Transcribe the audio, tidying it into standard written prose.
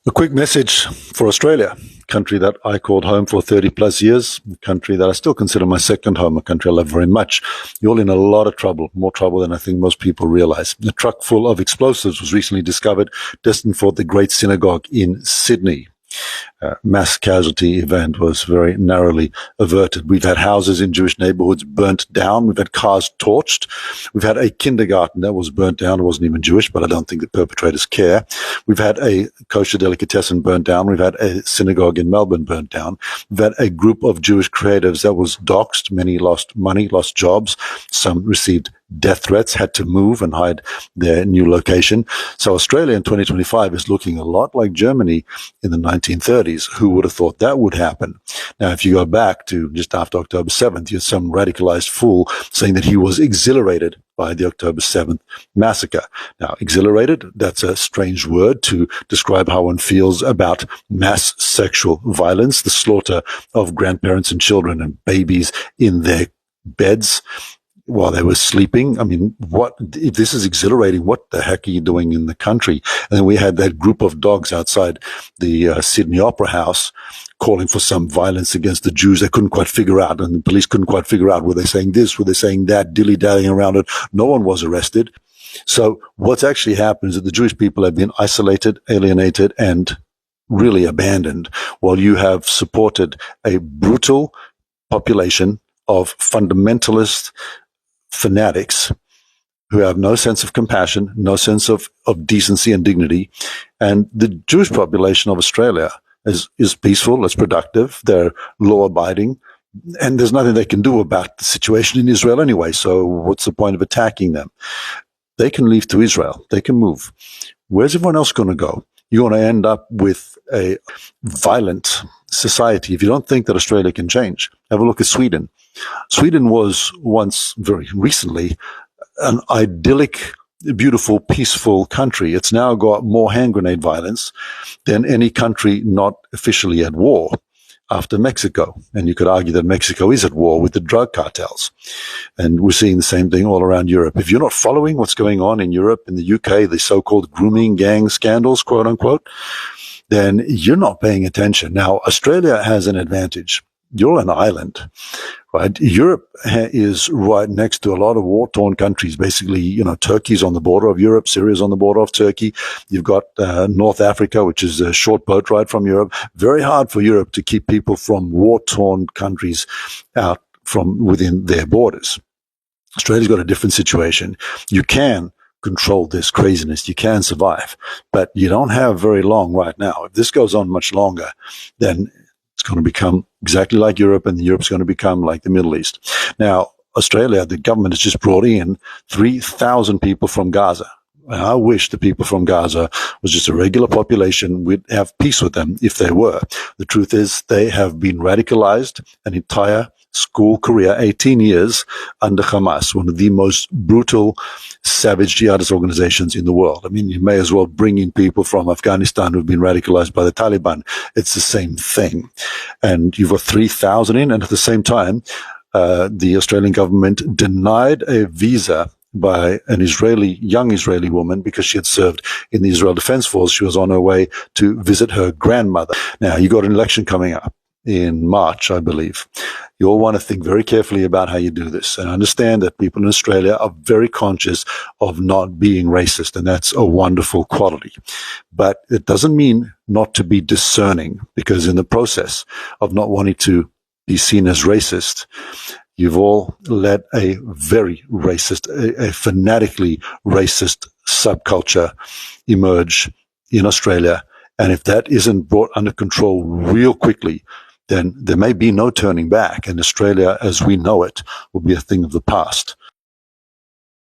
A quick message for Australia, a country that I called home for 30 plus years, a country that I still consider my second home, a country I love very much. You're in a lot of trouble, more trouble than I think most people realize. A truck full of explosives was recently discovered, destined for the Great Synagogue in Sydney. Mass casualty event was very narrowly averted. We've had houses in Jewish neighborhoods burnt down. We've had cars torched. We've had a kindergarten that was burnt down. It wasn't even Jewish, but I don't think the perpetrators care. We've had a kosher delicatessen burnt down. We've had a synagogue in Melbourne burnt down. We've had a group of Jewish creatives that was doxxed. Many lost money, lost jobs. Some received death threats, had to move and hide their new location. So Australia in 2025 is looking a lot like Germany in the 1930s. Who would have thought that would happen? Now, if you go back to just after October 7th, you had some radicalized fool saying that he was exhilarated by the October 7th massacre. Now, exhilarated, that's a strange word to describe how one feels about mass sexual violence, the slaughter of grandparents and children and babies in their beds while they were sleeping. I mean, what if this is exhilarating? What the heck are you doing in the country? And then we had that group of dogs outside the Sydney Opera House calling for some violence against the Jews. They couldn't quite figure out, and the police couldn't quite figure out, were they saying this, were they saying that, dilly-dallying around it. No one was arrested. So what's actually happened is that the Jewish people have been isolated, alienated, and really abandoned, while you have supported a brutal population of fundamentalist fanatics who have no sense of compassion, no sense of decency and dignity. And the Jewish population of Australia is peaceful, it's productive, they're law-abiding, and there's nothing they can do about the situation in Israel anyway, so what's the point of attacking them? They can leave to Israel, they can move. Where's everyone else going to go? You're going to end up with a violent society if you don't think that Australia can change. Have a look at Sweden. Sweden was once, very recently, an idyllic, beautiful, peaceful country. It's now got more hand grenade violence than any country not officially at war after Mexico. And you could argue that Mexico is at war with the drug cartels. And we're seeing the same thing all around Europe. If you're not following what's going on in Europe, in the UK, the so-called grooming gang scandals, quote unquote, then you're not paying attention. Now, Australia has an advantage. You're an island, right? Europe is right next to a lot of war-torn countries. Basically, Turkey's on the border of Europe, Syria's on the border of Turkey. You've got North Africa, which is a short boat ride from Europe. Very hard for Europe to keep people from war-torn countries out from within their borders. Australia's got a different situation. You can control this craziness. You can survive, but you don't have very long right now. If this goes on much longer, then it's going to become exactly like Europe, and Europe's going to become like the Middle East. Now, Australia, the government has just brought in 3,000 people from Gaza. And I wish the people from Gaza was just a regular population. We'd have peace with them if they were. The truth is they have been radicalized an entire school career, 18 years under Hamas, one of the most brutal, savage jihadist organizations in the world. I mean, you may as well bring in people from Afghanistan who've been radicalized by the Taliban. It's the same thing. And you've got 3,000 in, and at the same time, the Australian government denied a visa by an young Israeli woman because she had served in the Israel Defense Force. She was on her way to visit her grandmother. Now, you got an election coming up in March, I believe. You all want to think very carefully about how you do this. And I understand that people in Australia are very conscious of not being racist, and that's a wonderful quality. But it doesn't mean not to be discerning, because in the process of not wanting to be seen as racist, you've all let a very racist, a fanatically racist subculture emerge in Australia. And if that isn't brought under control real quickly, then there may be no turning back, and Australia as we know it will be a thing of the past.